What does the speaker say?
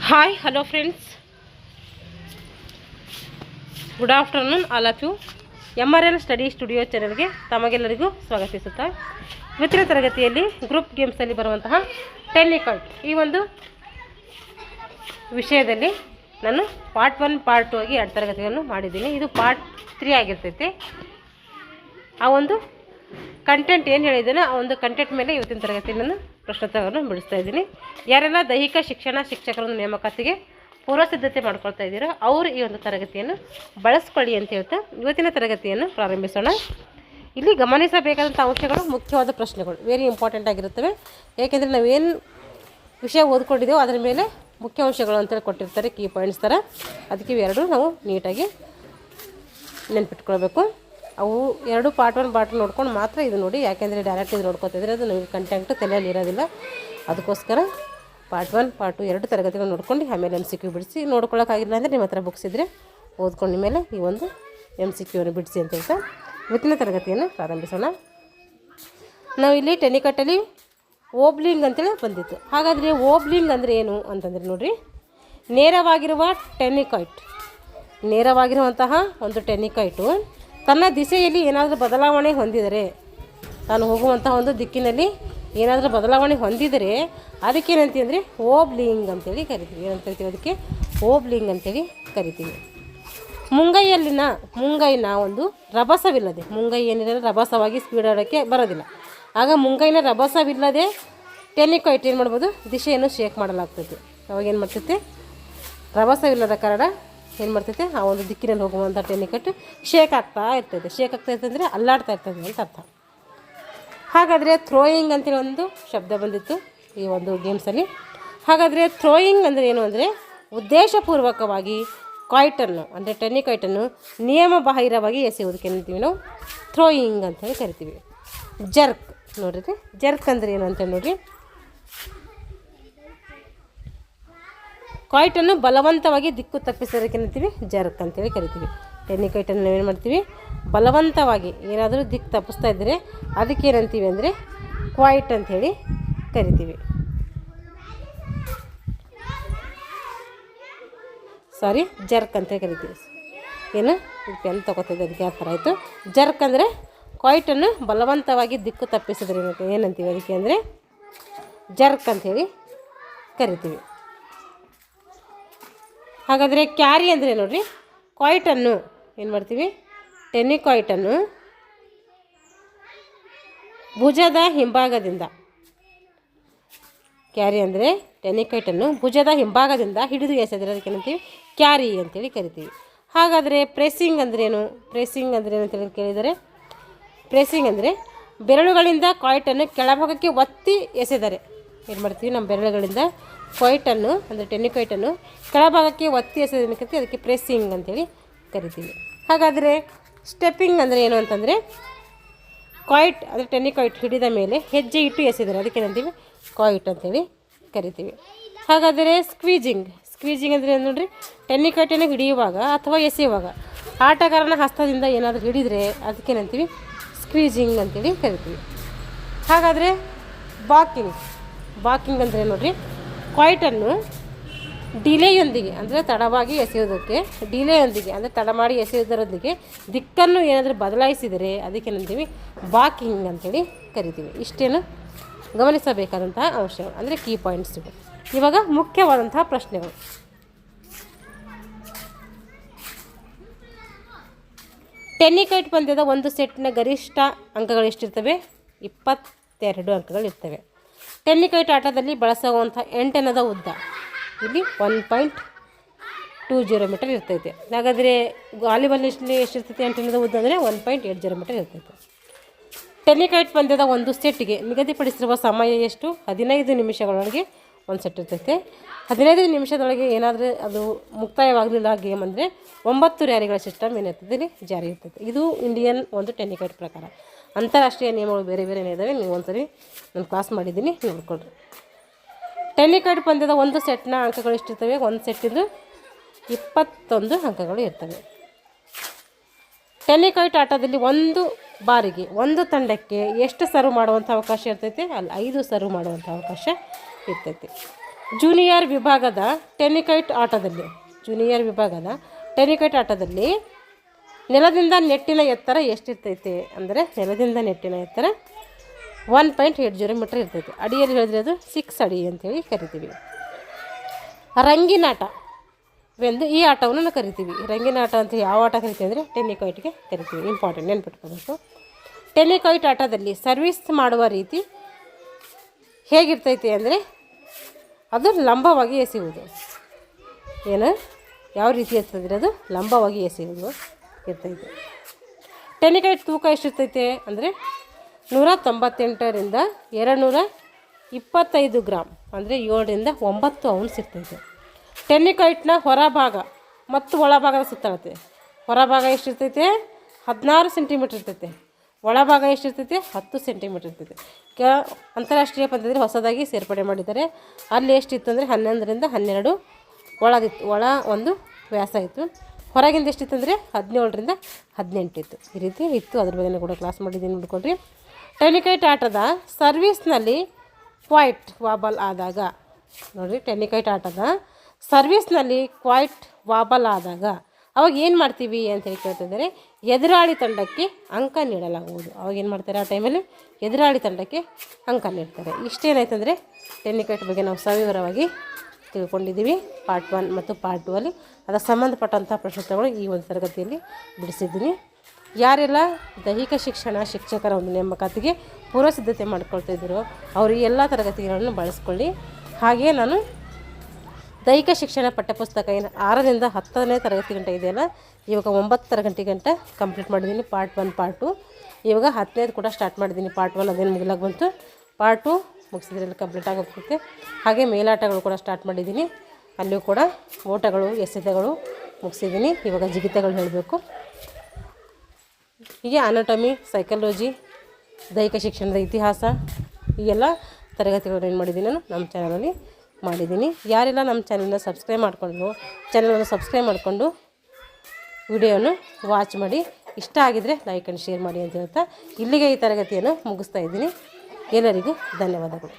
Hi hello friends, good afternoon all of you. MRL study studio ಚಾನೆಲ್ಗೆ ತಮಗೆಲ್ಲರಿಗೂ ಸ್ವಾಗತಿಸುತ್ತಾ, ಇವತ್ತಿನ ತರಗತಿಯಲ್ಲಿ ಗ್ರೂಪ್ ಗೇಮ್ಸಲ್ಲಿ ಬರುವಂತಹ ಟೆನ್ನಿಕಾಯ್ಟ್ ಈ ಒಂದು ವಿಷಯದಲ್ಲಿ ನಾನು ಪಾರ್ಟ್ 1 ಪಾರ್ಟ್ 2 ಆಗಿ 2 ತರಗತಿಗಳನ್ನು ಮಾಡಿದ್ದೀನಿ. ಇದು ಪಾರ್ಟ್ 3 ಆಗಿರ್ತೈತೆ. ಆ ಒಂದು ಕಂಟೆಂಟ್ ಏನು ಹೇಳಿದ್ದೇನೆ ಆ ಒಂದು ಕಂಟೆಂಟ್ ಮೇಲೆ ಇವತ್ತಿನ ತರಗತಿಯಲ್ಲಿ ನಾನು ಪ್ರಶ್ನೋತ್ತರವನ್ನು ಬಿಡಿಸ್ತಾ ಇದ್ದೀನಿ. ಯಾರೆಲ್ಲ ದೈಹಿಕ ಶಿಕ್ಷಣ ಶಿಕ್ಷಕರ ನೇಮಕಾತಿಗೆ ಪೂರ್ವಸಿದ್ಧತೆ ಮಾಡ್ಕೊಳ್ತಾ ಇದ್ದೀರೋ ಅವರು ಈ ಒಂದು ತರಗತಿಯನ್ನು ಬಳಸ್ಕೊಳ್ಳಿ ಅಂತ ಹೇಳ್ತಾ ಇವತ್ತಿನ ತರಗತಿಯನ್ನು ಪ್ರಾರಂಭಿಸೋಣ. ಇಲ್ಲಿ ಗಮನಿಸಬೇಕಾದಂಥ ಅಂಶಗಳು ಮುಖ್ಯವಾದ ಪ್ರಶ್ನೆಗಳು ವೆರಿ ಇಂಪಾರ್ಟೆಂಟ್ ಆಗಿರುತ್ತವೆ. ಏಕೆಂದರೆ ನಾವೇನು ವಿಷಯ ಓದ್ಕೊಂಡಿದ್ದೇವೋ ಅದರ ಮೇಲೆ ಮುಖ್ಯ ಅಂಶಗಳು ಅಂತೇಳಿ ಕೊಟ್ಟಿರ್ತಾರೆ, ಕೀ ಪಾಯಿಂಟ್ಸ್ ಥರ. ಅದಕ್ಕೆ ಇವೆರಡು ನಾವು ನೀಟಾಗಿ ನೆನ್ಪಿಟ್ಕೊಳ್ಬೇಕು. ಅವು ಎರಡು ಪಾರ್ಟ್ 1 ಪಾರ್ಟ್ ನೋಡ್ಕೊಂಡು ಮಾತ್ರ ಇದು ನೋಡಿ, ಯಾಕೆಂದರೆ ಡೈರೆಕ್ಟ್ ಇದು ನೋಡ್ಕೊತಿದ್ರೆ ಅದು ನಮಗೆ ಕಂಟೆಂಟ್ ತಲೆಯಲ್ಲಿ ಇರೋದಿಲ್ಲ. ಅದಕ್ಕೋಸ್ಕರ ಪಾರ್ಟ್ 1 ಪಾರ್ಟ್ 2 2 ತರಗತಿಗಳು ನೋಡ್ಕೊಂಡು ಆಮೇಲೆ MCQ ಬಿಡಿಸಿ. ನೋಡ್ಕೊಳ್ಳೋಕ್ಕಾಗಿಲ್ಲ ಅಂದರೆ ನಿಮ್ಮ ಹತ್ರ ಬುಕ್ಸ್ ಇದ್ದರೆ ಓದ್ಕೊಂಡ ಮೇಲೆ ಈ ಒಂದು MCQವನ್ನು ಬಿಡಿಸಿ ಅಂತ ಹೇಳ್ತಾ ಇವತ್ತಿನ ತರಗತಿಯನ್ನು ಪ್ರಾರಂಭಿಸೋಣ. ನಾವಿಲ್ಲಿ ಟೆನ್ನಿಕಾಯ್ಟಲ್ಲಿ ಓಬ್ಲಿಂಗ್ ಅಂತೇಳಿ ಬಂದಿತ್ತು. ಹಾಗಾದರೆ ಓಬ್ಲಿಂಗ್ ಅಂದರೆ ಏನು ಅಂತಂದರೆ ನೋಡಿರಿ, ನೇರವಾಗಿರುವ ಟೆನ್ನಿಕಾಯ್ಟ್, ನೇರವಾಗಿರುವಂತಹ ಒಂದು ಟೆನ್ನಿಕಾಯ್ಟು ತನ್ನ ದಿಸೆಯಲ್ಲಿ ಏನಾದರೂ ಬದಲಾವಣೆ ಹೊಂದಿದರೆ, ತಾನು ಹೋಗುವಂತಹ ಒಂದು ದಿಕ್ಕಿನಲ್ಲಿ ಏನಾದರೂ ಬದಲಾವಣೆ ಹೊಂದಿದರೆ ಅದಕ್ಕೇನಂತೀವಿ ಅಂದರೆ ಓಬ್ಲಿಂಗ್ ಅಂತೇಳಿ ಕರಿತೀವಿ. ಏನಂತ ಕರಿತೀವಿ? ಅದಕ್ಕೆ ಓಬ್ಲಿಂಗ್ ಅಂತೇಳಿ ಕರಿತೀವಿ. ಮುಂಗೈನ ಒಂದು ರಭಸವಿಲ್ಲದೆ, ಮುಂಗೈ ಏನಿರಲ್ಲ ರಭಸವಾಗಿ ಸ್ಪೀಡ್ ಆಡೋಕ್ಕೆ ಬರೋದಿಲ್ಲ. ಆಗ ಮುಂಗೈನ ರಭಸವಿಲ್ಲದೆ ಟೆನ್ನಿಕಾಯ್ಟ್ ಏನು ಮಾಡ್ಬೋದು, ದಿಶೆಯನ್ನು ಶೇಕ್ ಮಾಡಲಾಗ್ತದೆ. ಅವಾಗ ಏನು ಮಾಡ್ತೈತೆ, ರಭಸವಿಲ್ಲದ ಕಾರಣ ಏನು ಮಾಡ್ತೈತೆ, ಆ ಒಂದು ದಿಕ್ಕಿನಲ್ಲಿ ಹೋಗುವಂಥ ಟೆನ್ನಿಕಾಯ್ಟ್ ಶೇಕ್ ಆಗ್ತಾ ಇರ್ತೈತೆ. ಶೇಕ್ ಆಗ್ತಾ ಇರ್ತದೆ ಅಂದರೆ ಅಲ್ಲಾಡ್ತಾ ಇರ್ತದೆ ಅಂತ ಅರ್ಥ. ಹಾಗಾದರೆ ಥ್ರೋಯಿಂಗ್ ಅಂತೇಳಿ ಒಂದು ಶಬ್ದ ಬಂದಿತ್ತು ಈ ಒಂದು ಗೇಮ್ಸಲ್ಲಿ. ಹಾಗಾದರೆ ಥ್ರೋಯಿಂಗ್ ಅಂದರೆ ಏನು ಅಂದರೆ ಉದ್ದೇಶಪೂರ್ವಕವಾಗಿ ಕಾಯ್ಟನ್ನು ಅಂದರೆ ಟೆನ್ನಿಕಾಯ್ಟನ್ನು ನಿಯಮ ಬಾಹಿರವಾಗಿ ಎಸೆಯುವುದಕ್ಕೆ ಏನಂತೀವಿ ನಾವು ಥ್ರೋಯಿಂಗ್ ಅಂತೇಳಿ ಕರಿತೀವಿ. ಜರ್ಕ್ ನೋಡಿರಿ, ಜರ್ಕ್ ಅಂದರೆ ಏನು ಅಂತೇಳಿ ನೋಡಿರಿ, ಕಾಯ್ಟನ್ನು ಬಲವಂತವಾಗಿ ದಿಕ್ಕು ತಪ್ಪಿಸೋದಕ್ಕೆ ಏನಂತೀವಿ ಜರ್ಕ್ ಅಂತೇಳಿ ಕರಿತೀವಿ. ಟೆನ್ನಿಕಾಯ್ಟನ್ನು ನಾವೇನು ಮಾಡ್ತೀವಿ, ಬಲವಂತವಾಗಿ ಏನಾದರೂ ದಿಕ್ಕು ತಪ್ಪಿಸ್ತಾ ಇದ್ದರೆ ಅದಕ್ಕೆ ಏನಂತೀವಿ ಅಂದರೆ ಕ್ವಾಯ್ಟ್ ಅಂಥೇಳಿ ಕರಿತೀವಿ. ಜರ್ಕ್ ಅಂತೇಳಿ ಕರಿತೀವಿ. ಏನು ಇದು ಪೆನ್ ತೊಗೋತಿದ್ದೆ ಅದಕ್ಕೆ ಆ ಥರ ಆಯಿತು. ಜರ್ಕ್ ಅಂದರೆ ಕಾಯ್ಟನ್ನು ಬಲವಂತವಾಗಿ ದಿಕ್ಕು ತಪ್ಪಿಸಿದ್ರೆ ಏನಂತೀವಿ ಅದಕ್ಕೆ ಅಂದರೆ ಜರ್ಕ್ ಅಂಥೇಳಿ ಕರಿತೀವಿ. ಹಾಗಾದರೆ ಕ್ಯಾರಿ ಅಂದರೆ ನೋಡಿರಿ, ಕಾಯ್ಟನ್ನು ಏನು ಮಾಡ್ತೀವಿ, ಟೆನ್ನಿಕಾಯ್ಟನ್ನು ಭುಜದ ಹಿಂಭಾಗದಿಂದ, ಕ್ಯಾರಿ ಅಂದರೆ ಟೆನ್ನಿಕಾಯ್ಟನ್ನು ಭುಜದ ಹಿಂಭಾಗದಿಂದ ಹಿಡಿದು ಎಸೆದರೆ ಅದಕ್ಕೆ ಏನಂತೀವಿ ಕ್ಯಾರಿ ಅಂತೇಳಿ ಕರಿತೀವಿ. ಹಾಗಾದರೆ ಪ್ರೆಸ್ಸಿಂಗ್ ಅಂದ್ರೇನು, ಪ್ರೆಸ್ಸಿಂಗ್ ಅಂದ್ರೇನು ಅಂತೇಳಿ ಕೇಳಿದರೆ, ಪ್ರೆಸ್ಸಿಂಗ್ ಅಂದರೆ ಬೆರಳುಗಳಿಂದ ಕಾಯ್ಟನ್ನು ಕೆಳಭಾಗಕ್ಕೆ ಒತ್ತಿ ಎಸೆದರೆ ಏನು ಮಾಡ್ತೀವಿ, ನಮ್ಮ ಬೆರಳುಗಳಿಂದ ಕಾಯ್ಟನ್ನು ಅಂದರೆ ಟೆನ್ನಿಕಾಯ್ಟನ್ನು ಕೆಳಭಾಗಕ್ಕೆ ಒತ್ತಿ ಎಸೆಯೋದನ್ನು ಕರಿತೀವಿ, ಅದಕ್ಕೆ ಪ್ರೆಸ್ಸಿಂಗ್ ಅಂತೇಳಿ ಕರಿತೀವಿ. ಹಾಗಾದರೆ ಸ್ಟೆಪ್ಪಿಂಗ್ ಅಂದರೆ ಏನು ಅಂತಂದರೆ ಕಾಯ್ಟ್ ಅಂದರೆ ಟೆನ್ನಿಕಾಯ್ಟ್ ಹಿಡಿದ ಮೇಲೆ ಹೆಜ್ಜೆ ಇಟ್ಟು ಎಸೆದರೆ ಅದಕ್ಕೆ ಏನಂತೀವಿ ಕಾಯ್ಟ್ ಅಂತೇಳಿ ಕರಿತೀವಿ. ಹಾಗಾದರೆ ಸ್ಕ್ವೀಜಿಂಗ್ ಅಂದರೆ ಏನು ನೋಡಿರಿ, ಟೆನ್ನಿಕಾಯ್ಟನ್ನು ಹಿಡಿಯುವಾಗ ಅಥವಾ ಎಸೆಯುವಾಗ ಆಟಗಾರನ ಹಸ್ತದಿಂದ ಏನಾದರೂ ಹಿಡಿದರೆ ಅದಕ್ಕೇನಂತೀವಿ ಸ್ಕ್ವೀಜಿಂಗ್ ಅಂತೇಳಿ ಕರಿತೀವಿ. ಹಾಗಾದರೆ ಬಾಕಿಂಗ್ ಅಂದರೆ ನೋಡಿರಿ, ಕಾಯ್ಟನ್ನು ಡಿಲೇಯೊಂದಿಗೆ ಅಂದರೆ ತಡವಾಗಿ ಎಸೆಯೋದಕ್ಕೆ, ಡಿಲೇಯೊಂದಿಗೆ ಅಂದರೆ ತಡ ಮಾಡಿ ಎಸೆಯೋದರೊಂದಿಗೆ ದಿಕ್ಕನ್ನು ಏನಾದರೂ ಬದಲಾಯಿಸಿದರೆ ಅದಕ್ಕೇನಂತೀವಿ ಬಾಕಿಂಗ್ ಅಂತೇಳಿ ಕರಿತೀವಿ. ಇಷ್ಟೇನು ಗಮನಿಸಬೇಕಾದಂತಹ ಅಂಶಗಳು ಅಂದರೆ ಕೀ ಪಾಯಿಂಟ್ಸ್ಗಳು. ಇವಾಗ ಮುಖ್ಯವಾದಂತಹ ಪ್ರಶ್ನೆಗಳು. ಟೆನ್ನಿಕಾಯ್ಟ್ ಪಂದ್ಯದ ಒಂದು ಸೆಟ್ನ ಗರಿಷ್ಠ ಅಂಕಗಳು ಎಷ್ಟಿರ್ತವೆ, 22 ಅಂಕಗಳು ಇರ್ತವೆ. ಟೆನ್ನಿಕಾಯ್ಟ್ ಆಟದಲ್ಲಿ ಬಳಸುವಂಥ ಎಂಟೆನದ ಉದ್ದ ಇಲ್ಲಿ 1.20 ಮೀಟರ್ ಇರ್ತೈತೆ. ಹಾಗಾದರೆ ವಾಲಿಬಾಲ್ನಲ್ಲಿ ಎಷ್ಟಿರ್ತೈತೆ ಎಂಟೆನದ ಉದ್ದ ಅಂದರೆ 1.80 ಮೀಟರ್ ಇರ್ತೈತೆ. ಟೆನ್ನಿಕಾಯ್ಟ್ ಪಂದ್ಯದ ಒಂದು ಸೆಟ್ಗೆ ನಿಗದಿಪಡಿಸಿರುವ ಸಮಯ ಎಷ್ಟು, 15 ನಿಮಿಷಗಳೊಳಗೆ ಒಂದು ಸೆಟ್ ಇರ್ತೈತೆ. 15 ನಿಮಿಷದೊಳಗೆ ಏನಾದರೂ ಅದು ಮುಕ್ತಾಯವಾಗಲಿಲ್ಲ ಗೇಮ್ ಅಂದರೆ 9 ರ್ಯಾಲಿಗಳ ಸಿಸ್ಟಮ್ ಏನಿರ್ತದೆ ಜಾರಿ ಇರ್ತೈತೆ. ಇದು ಇಂಡಿಯನ್ ಒಂದು ಟೆನ್ನಿಕಾಯ್ಟ್ ಪ್ರಕಾರ. ಅಂತಾರಾಷ್ಟ್ರೀಯ ನಿಯಮಗಳು ಬೇರೆ ಬೇರೆ ಇದ್ದಾವೆ. ನೀವು ಒಂದ್ಸರಿ ನಾನು ಕ್ಲಾಸ್ ಮಾಡಿದ್ದೀನಿ, ನೋಡ್ಕೊಳ್ರಿ. ಟೆನ್ನಿಕಾಯ್ಟ್ ಪಂದ್ಯದ ಒಂದು ಸೆಟ್ನ ಅಂಕಗಳು ಎಷ್ಟಿರ್ತವೆ, ಒಂದು ಸೆಟ್ಟಿಂದು 21 ಅಂಕಗಳು ಇರ್ತವೆ. ಟೆನ್ನಿಕಾಯ್ಟ್ ಆಟದಲ್ಲಿ ಒಂದು ಬಾರಿಗೆ ಒಂದು ತಂಡಕ್ಕೆ ಎಷ್ಟು ಸರ್ವ್ ಮಾಡುವಂಥ ಅವಕಾಶ ಇರ್ತೈತೆ, ಅಲ್ಲಿ 5 ಸರ್ವ್ ಮಾಡುವಂಥ ಅವಕಾಶ ಇರ್ತೈತೆ. ಜೂನಿಯರ್ ವಿಭಾಗದ ಟೆನ್ನಿಕೈಟ್ ಆಟದಲ್ಲಿ ನೆಲದಿಂದ ನೆಟ್ಟಿನ ಎತ್ತರ ಎಷ್ಟಿರ್ತೈತೆ ಅಂದರೆ ನೆಲದಿಂದ ನೆಟ್ಟಿನ ಎತ್ತರ 1.80 ಮೀಟರ್ ಇರ್ತೈತೆ. ಅಡಿಯಲ್ಲಿ ಹೇಳಿದ್ರೆ ಅದು 6 ಅಡಿ ಅಂತೇಳಿ ಕರಿತೀವಿ. ರಂಗಿನಾಟವೆಂದು ಈ ಆಟವನ್ನು ನಾವು ಕರಿತೀವಿ. ರಂಗಿನಾಟ ಅಂತ ಯಾವ ಆಟ ಕರಿತೀವಿ ಅಂದರೆ ಟೆನ್ನಿಕೈಟ್ಗೆ ಕರಿತೀವಿ. ಇಂಪಾರ್ಟೆಂಟ್ ನೆನ್ಪಿಟ್ಕೋಬೇಕು. ಟೆನ್ನಿಕೈಟ್ ಆಟದಲ್ಲಿ ಸರ್ವಿಸ್ ಮಾಡುವ ರೀತಿ ಹೇಗಿರ್ತೈತೆ ಅಂದರೆ ಅದು ಲಂಬವಾಗಿ ಎಸೆಯುವುದು. ಯಾವ ರೀತಿ ಇರ್ತದೆ ಅದು ಲಂಬವಾಗಿ ಎಸೆಯುವುದು ಇರ್ತೈತೆ. ಟೆನ್ನಿಕೈಟ್ ತೂಕ ಎಷ್ಟಿರ್ತೈತೆ ಅಂದರೆ 198ರಿಂದ 225 ಗ್ರಾಮ್ ಅಂದರೆ 7ರಿಂದ 9 ಔನ್ಸ್ ಇರ್ತೈತೆ. ಟೆನ್ನಿಕೈಟ್ನ ಹೊರಭಾಗ ಮತ್ತು ಒಳಭಾಗದ ಸುತ್ತಳತೆ. ಹೊರಭಾಗ ಎಷ್ಟಿರ್ತೈತೆ 16 ಸೆಂಟಿಮೀಟ್ರ್ ಇರ್ತೈತೆ. ಒಳಭಾಗ ಎಷ್ಟಿರ್ತೈತೆ 10 ಸೆಂಟಿಮೀಟ್ರ್ ಇರ್ತೈತೆ. ಅಂತಾರಾಷ್ಟ್ರೀಯ ಪಂದ್ಯದಲ್ಲಿ ಹೊಸದಾಗಿ ಸೇರ್ಪಡೆ ಮಾಡಿದ್ದಾರೆ. ಅಲ್ಲಿ ಎಷ್ಟಿತ್ತು ಅಂದರೆ 11ರಿಂದ 12 ಒಳ ಒಂದು ವ್ಯಾಸ ಇತ್ತು. ಹೊರಗಿಂದ ಎಷ್ಟಿತ್ತು ಅಂದರೆ 17ರಿಂದ 18 ಇತ್ತು. ಈ ರೀತಿ ಇತ್ತು. ಅದ್ರ ಬಗ್ಗೆ ಕೂಡ ಕ್ಲಾಸ್ ಮಾಡಿದ್ದೀನಿ, ನೋಡ್ಕೊಳ್ರಿ. ಟೆನ್ನಿಕೈಟ್ ಆಟದ ಸರ್ವೀಸ್ನಲ್ಲಿ ಕ್ವೈಟ್ ವಾಬಲ್ ಆದಾಗ ನೋಡಿರಿ, ಟೆನ್ನಿಕೈಟ್ ಆಟದ ಸರ್ವೀಸ್ನಲ್ಲಿ ಕ್ವೈಟ್ ವಾಬಲ್ ಆದಾಗ ಅವಾಗ ಏನು ಮಾಡ್ತೀವಿ ಅಂತೇಳಿ ಕೇಳ್ತಿದ್ದಾರೆ. ಎದುರಾಳಿ ತಂಡಕ್ಕೆ ಅಂಕ ನೀಡಲಾಗುವುದು. ಅವಾಗ ಏನು ಮಾಡ್ತಾರೆ ಆ ಟೈಮಲ್ಲಿ ಎದುರಾಳಿ ತಂಡಕ್ಕೆ ಅಂಕ ನೀಡ್ತಾರೆ. ಇಷ್ಟೇನಾಯ್ತಂದರೆ ಟೆನ್ನಿಕೈಟ್ ಬಗ್ಗೆ ನಾವು ಸವಿವರವಾಗಿ ತಿಳ್ಕೊಂಡಿದ್ದೀವಿ. ಪಾರ್ಟ್ 1 ಮತ್ತು ಪಾರ್ಟ್ 2 ಅಲ್ಲಿ ಅದಕ್ಕೆ ಸಂಬಂಧಪಟ್ಟಂಥ ಪ್ರಶ್ನೋತ್ತರಗಳು ಈ ಒಂದು ತರಗತಿಯಲ್ಲಿ ಬಿಡಿಸಿದ್ದೀನಿ. ಯಾರೆಲ್ಲ ದೈಹಿಕ ಶಿಕ್ಷಣ ಶಿಕ್ಷಕರ ಒಂದು ನೇಮಕಾತಿಗೆ ಪೂರ್ವ ಸಿದ್ಧತೆ ಮಾಡ್ಕೊಳ್ತಿದ್ದೀರೋ ಅವರು ಈ ಎಲ್ಲ ತರಗತಿಗಳನ್ನು ಬಳಸ್ಕೊಳ್ಳಿ. ಹಾಗೆಯೇ ನಾನು ದೈಹಿಕ ಶಿಕ್ಷಣ ಪಠ್ಯಪುಸ್ತಕ ಏನು 6ರಿಂದ 10ನೇ ತರಗತಿ ಗಂಟೆ ಇದೆಯಲ್ಲ, ಇವಾಗ 9 ಗಂಟೆ ಗಂಟೆ ಕಂಪ್ಲೀಟ್ ಮಾಡಿದ್ದೀನಿ. ಪಾರ್ಟ್ 1 ಪಾರ್ಟ್ 2 ಇವಾಗ 10ನೇದು ಕೂಡ ಸ್ಟಾರ್ಟ್ ಮಾಡಿದ್ದೀನಿ. ಪಾರ್ಟ್ 1 ಅದೇನು ಮುಗಿಲಾಗ ಬಂತು. ಪಾರ್ಟ್ 2 ಮುಗಿಸಿದ್ರಲ್ಲಿ ಕಂಪ್ಲೀಟ್ ಆಗೋಗ್ತೈತೆ. ಹಾಗೆ ಮೇಲಾಟಗಳು ಕೂಡ ಸ್ಟಾರ್ಟ್ ಮಾಡಿದ್ದೀನಿ. ಅಲ್ಲಿಯೂ ಕೂಡ ಓಟಗಳು ಎಸೆತಗಳು ಮುಗಿಸಿದ್ದೀನಿ. ಇವಾಗ ಜಿಗಿತಗಳು ಹೇಳಬೇಕು. ಹೀಗೆ ಅನಾಟಮಿ, ಸೈಕಾಲಜಿ, ದೈಹಿಕ ಶಿಕ್ಷಣದ ಇತಿಹಾಸ ಈ ಎಲ್ಲ ತರಗತಿಗಳನ್ನು ಏನು ಮಾಡಿದ್ದೀನಿ ನಾನು ನಮ್ಮ ಚಾನಲಲ್ಲಿ ಮಾಡಿದ್ದೀನಿ. ಯಾರೆಲ್ಲ ನಮ್ಮ ಚಾನಲ್ನ ಸಬ್ಸ್ಕ್ರೈಬ್ ಮಾಡಿಕೊಂಡು ವಿಡಿಯೋನು ವಾಚ್ ಮಾಡಿ, ಇಷ್ಟ ಆಗಿದರೆ ಲೈಕ್ ಆ್ಯಂಡ್ ಶೇರ್ ಮಾಡಿ ಅಂತ ಹೇಳ್ತಾ ಇಲ್ಲಿಗೆ ಈ ತರಗತಿಯನ್ನು ಮುಗಿಸ್ತಾ ಇದ್ದೀನಿ. ಎಲ್ಲರಿಗೂ ಧನ್ಯವಾದಗಳು.